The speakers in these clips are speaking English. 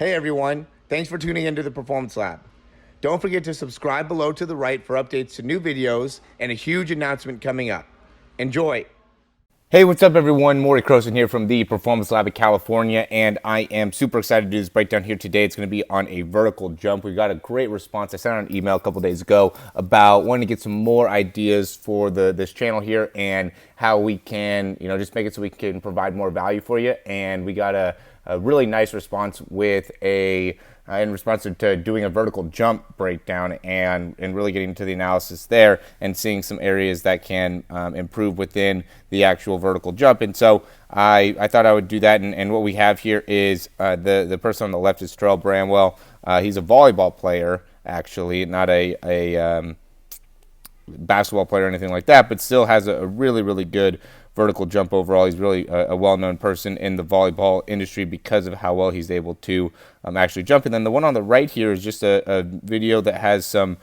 Hey everyone, thanks for tuning into the Performance Lab. Don't forget to subscribe below to the right for updates to new videos and a huge announcement coming up. Enjoy! Hey, what's up everyone? Maury Croson here from the Performance Lab of California, and I am super excited to do this breakdown here today. It's going to be on a vertical jump. We've got a great response. I sent out an email a couple days ago about wanting to get some more ideas for this channel here and how we can, just make it so we can provide more value for you. And we got a really nice response with in response to doing a vertical jump breakdown and really getting into the analysis there and seeing some areas that can improve within the actual vertical jump. And so I thought I would do that. And what we have here is the person on the left is Terrell Bramwell. He's a volleyball player, actually, not a basketball player or anything like that, but still has a really, really good vertical jump overall. He's really a well-known person in the volleyball industry because of how well he's able to actually jump. And then the one on the right here is just a video that has some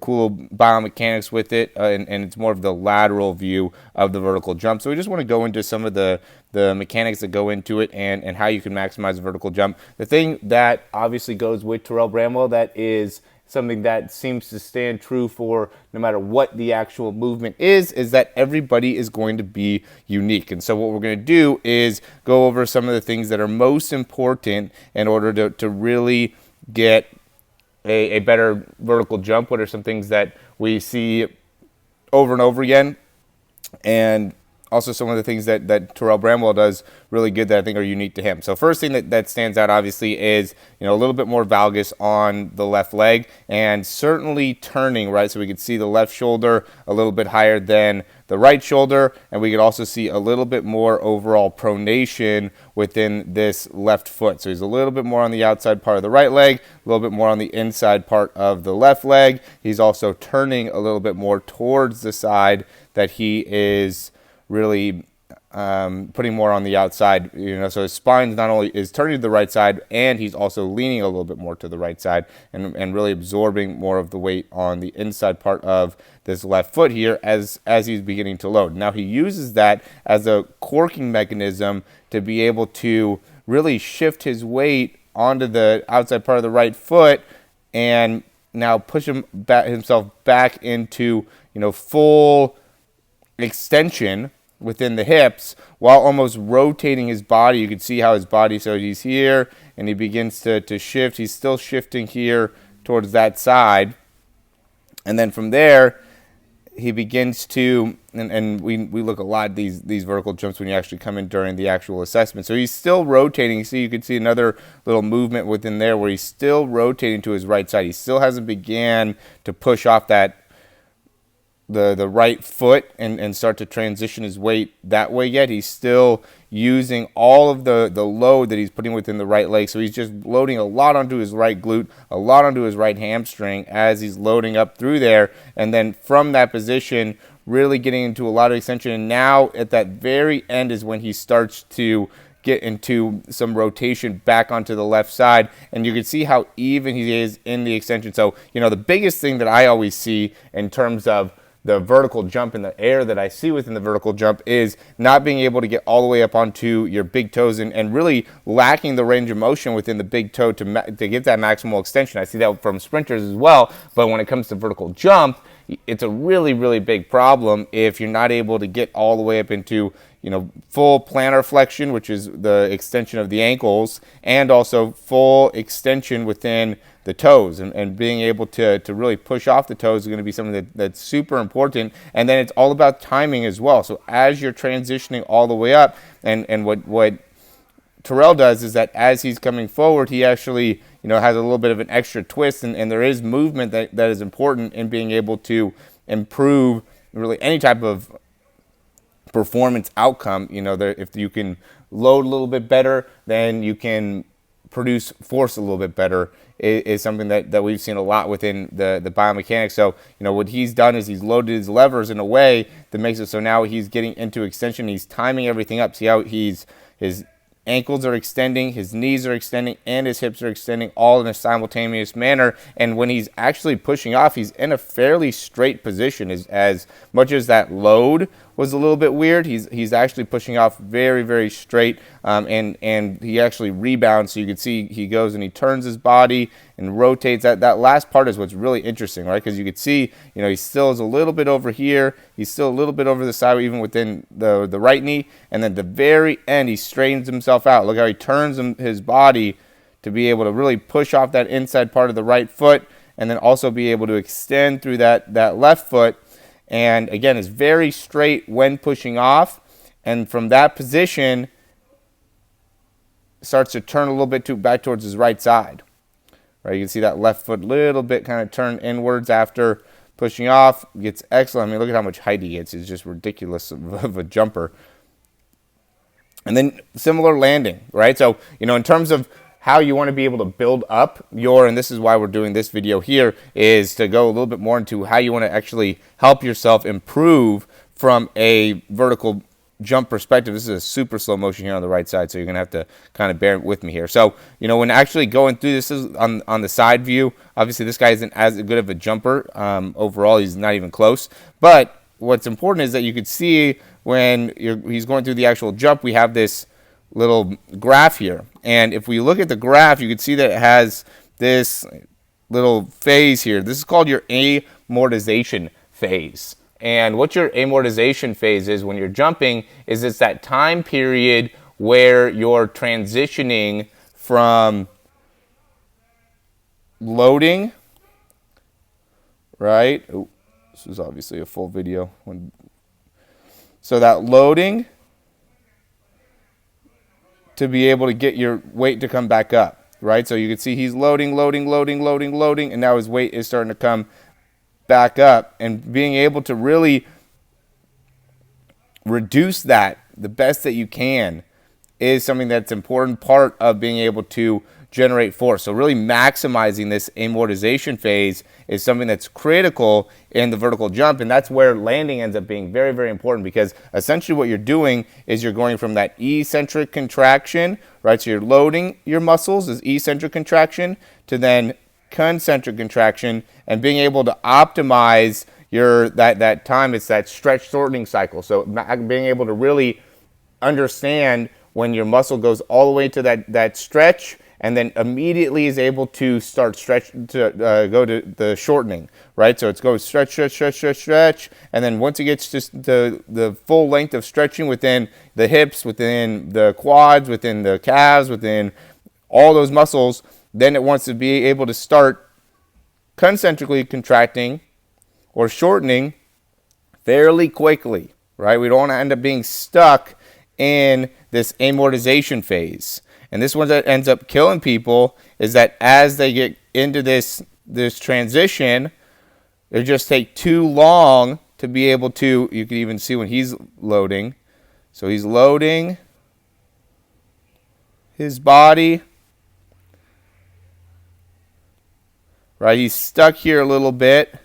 cool biomechanics with it, and it's more of the lateral view of the vertical jump. So we just want to go into some of the mechanics that go into it and how you can maximize a vertical jump. The thing that obviously goes with Terrell Bramwell that is something that seems to stand true for no matter what the actual movement is that everybody is going to be unique. And so what we're going to do is go over some of the things that are most important in order to really get a better vertical jump. What are some things that we see over and over again? And also some of the things that Terrell Bramwell does really good that I think are unique to him. So first thing that stands out obviously is a little bit more valgus on the left leg and certainly turning, right? So we could see the left shoulder a little bit higher than the right shoulder, and we could also see a little bit more overall pronation within this left foot. So he's a little bit more on the outside part of the right leg, a little bit more on the inside part of the left leg. He's also turning a little bit more towards the side that he is really putting more on the outside, so his spine not only is turning to the right side, and he's also leaning a little bit more to the right side and really absorbing more of the weight on the inside part of this left foot here as he's beginning to load. Now he uses that as a corking mechanism to be able to really shift his weight onto the outside part of the right foot and now push himself back into full extension within the hips while almost rotating his body. You can see how his body, so he's here and he begins to shift. He's still shifting here towards that side. And then from there, he begins to, and we look a lot at these vertical jumps when you actually come in during the actual assessment. So he's still rotating. So you can see another little movement within there where he's still rotating to his right side. He still hasn't began to push off that the right foot and start to transition his weight that way yet. He's still using all of the load that he's putting within the right leg. So he's just loading a lot onto his right glute, a lot onto his right hamstring as he's loading up through there. And then from that position, really getting into a lot of extension. And now at that very end is when he starts to get into some rotation back onto the left side, and you can see how even he is in the extension. So, the biggest thing that I always see in terms of the vertical jump in the air that I see within the vertical jump is not being able to get all the way up onto your big toes and really lacking the range of motion within the big toe to give that maximal extension. I see that from sprinters as well, but when it comes to vertical jump, it's a really, really big problem if you're not able to get all the way up into full plantar flexion, which is the extension of the ankles, and also full extension within the toes, and being able to really push off the toes is going to be something that's super important. And then it's all about timing as well. So as you're transitioning all the way up, and what Terrell does is that as he's coming forward, he actually has a little bit of an extra twist, and there is movement that is important in being able to improve really any type of performance outcome. If you can load a little bit better, then you can produce force a little bit better is something that we've seen a lot within the biomechanics. So, what he's done is he's loaded his levers in a way that makes it so now he's getting into extension. He's timing everything up. See how his ankles are extending, his knees are extending, and his hips are extending all in a simultaneous manner. And when he's actually pushing off, he's in a fairly straight position as much as that load was a little bit weird. He's actually pushing off very, very straight, and he actually rebounds. So you can see he goes and he turns his body and rotates. That last part is what's really interesting, right? Because you could see, he still is a little bit over here. He's still a little bit over the side, even within the right knee. And then at the very end, he straightens himself out. Look how he turns his body to be able to really push off that inside part of the right foot, and then also be able to extend through that left foot. And again, it's very straight when pushing off. And from that position, starts to turn a little bit back towards his right side. Right, you can see that left foot a little bit kind of turn inwards after pushing off. Gets excellent. I mean, look at how much height he gets. He's just ridiculous of a jumper. And then similar landing, right? So, in terms of how you want to be able to build up and this is why we're doing this video here, is to go a little bit more into how you want to actually help yourself improve from a vertical jump perspective. This is a super slow motion here on the right side, so you're going to have to kind of bear with me here. So, when actually going through this is on the side view, obviously this guy isn't as good of a jumper. Overall, he's not even close. But what's important is that you could see when he's going through the actual jump, we have this little graph here. And if we look at the graph, you can see that it has this little phase here. This is called your amortization phase. And what your amortization phase is when you're jumping is it's that time period where you're transitioning from loading, right? Oh, this is obviously a full video. So that loading to be able to get your weight to come back up, right? So you can see he's loading, and now his weight is starting to come back up, and being able to really reduce that the best that you can is something that's an important part of being able to generate force. So really maximizing this amortization phase is something that's critical in the vertical jump, and that's where landing ends up being very, very important, because essentially what you're doing is you're going from that eccentric contraction, right? So you're loading your muscles as eccentric contraction to then concentric contraction, and being able to optimize that time. It's that stretch shortening cycle. So being able to really understand when your muscle goes all the way to that stretch, and then immediately is able to start go to the shortening, right? So it's goes stretch, and then once it gets just the full length of stretching within the hips, within the quads, within the calves, within all those muscles, then it wants to be able to start concentrically contracting or shortening fairly quickly, right? We don't want to end up being stuck in this amortization phase. And this one that ends up killing people is that as they get into this transition, they just take too long to be able to, you can even see when he's loading. So he's loading his body, right? He's stuck here a little bit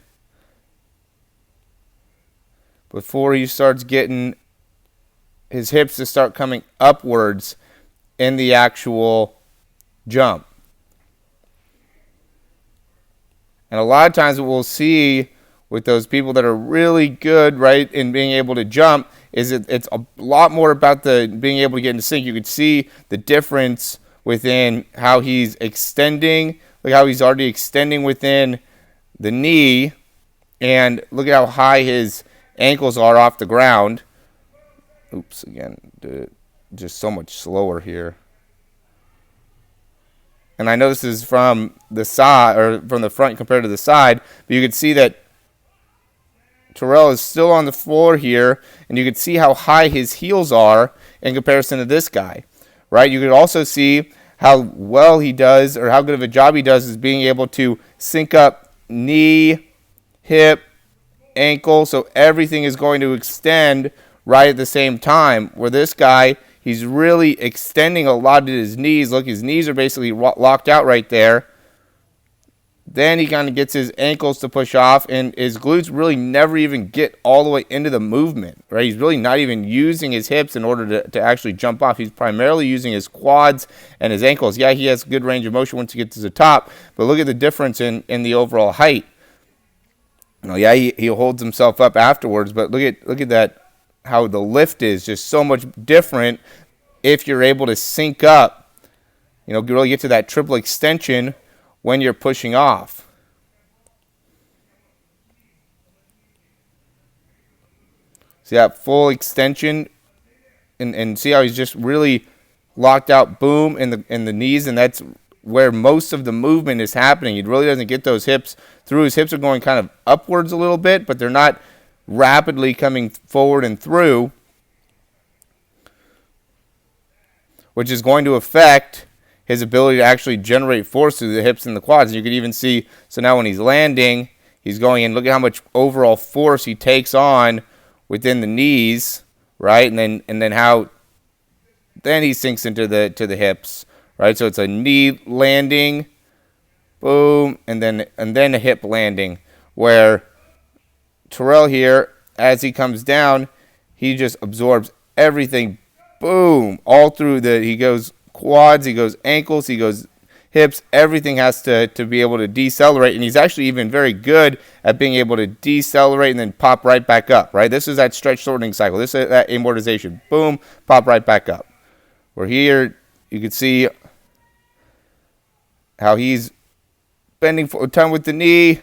before he starts getting his hips to start coming upwards in the actual jump. And a lot of times what we'll see with those people that are really good, right, in being able to jump is it's a lot more about the being able to get into sync. You can see the difference within how he's extending. Look how he's already extending within the knee, and look at how high his ankles are off the ground. Oops, again, just so much slower here. And I know this is from the side, or from the front compared to the side, but you can see that Terrell is still on the floor here, and you can see how high his heels are in comparison to this guy, right? You could also see how well he does, or how good of a job he does, is being able to sync up knee, hip, ankle, so everything is going to extend right at the same time, where this guy, he's really extending a lot of his knees. Look, his knees are basically locked out right there. Then he kind of gets his ankles to push off, and his glutes really never even get all the way into the movement, right? He's really not even using his hips in order to actually jump off. He's primarily using his quads and his ankles. Yeah, he has good range of motion once he gets to the top, but look at the difference in the overall height. You know, yeah, he holds himself up afterwards, but look at that, how the lift is just so much different if you're able to sync up, really get to that triple extension when you're pushing off. See that full extension, and see how he's just really locked out, boom, in the knees, and that's where most of the movement is happening. He really doesn't get those hips through. His hips are going kind of upwards a little bit, but they're not rapidly coming forward and through, which is going to affect his ability to actually generate force through the hips and the quads. And you can even see, so now when he's landing, he's going in, look at how much overall force he takes on within the knees, right? And then how then he sinks into the hips, right? So it's a knee landing, boom, and then a hip landing, where Terrell here, as he comes down, he just absorbs everything, boom, all through he goes quads, he goes ankles, he goes hips, everything has to be able to decelerate, and he's actually even very good at being able to decelerate and then pop right back up, right? This is that stretch shortening cycle. This is that amortization. Boom, pop right back up. Where here, you can see how he's bending for a ton with the knee,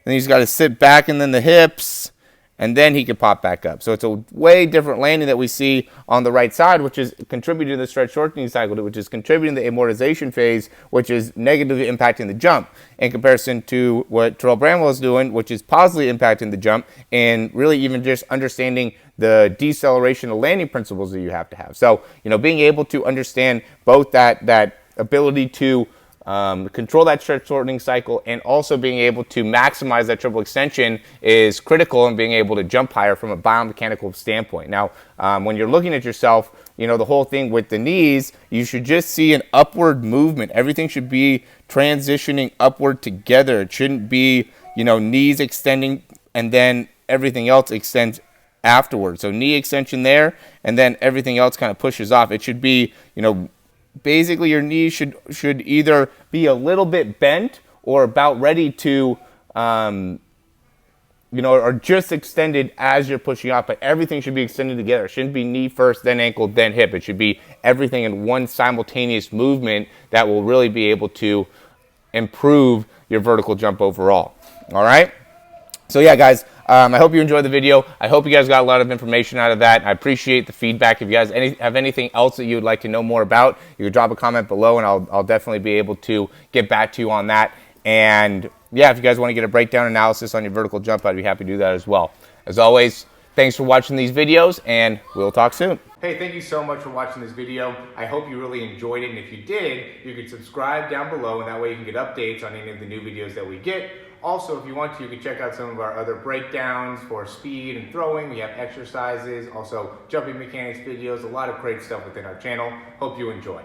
and he's got to sit back and then the hips, and then he can pop back up. So it's a way different landing that we see on the right side, which is contributing to the stretch shortening cycle, which is contributing to the amortization phase, which is negatively impacting the jump, in comparison to what Terrell Bramwell is doing, which is positively impacting the jump, and really even just understanding the deceleration of landing principles that you have to have. So, being able to understand both that ability to control that stretch shortening cycle, and also being able to maximize that triple extension is critical in being able to jump higher from a biomechanical standpoint. Now, when you're looking at yourself, the whole thing with the knees, you should just see an upward movement. Everything should be transitioning upward together. It shouldn't be, knees extending and then everything else extends afterwards. So knee extension there, and then everything else kind of pushes off. It should be, basically your knees should either be a little bit bent or about ready to, or just extended as you're pushing off, but everything should be extended together. It shouldn't be knee first, then ankle, then hip. It should be everything in one simultaneous movement that will really be able to improve your vertical jump overall. All right? So yeah, guys, I hope you enjoyed the video. I hope you guys got a lot of information out of that. I appreciate the feedback. If you guys have anything else that you would like to know more about, you can drop a comment below, and I'll definitely be able to get back to you on that. And yeah, if you guys want to get a breakdown analysis on your vertical jump, I'd be happy to do that as well. As always, thanks for watching these videos, and we'll talk soon. Hey, thank you so much for watching this video. I hope you really enjoyed it, and if you did, you can subscribe down below, and that way you can get updates on any of the new videos that we get. Also, if you want to, you can check out some of our other breakdowns for speed and throwing. We have exercises, also jumping mechanics videos, a lot of great stuff within our channel. Hope you enjoy.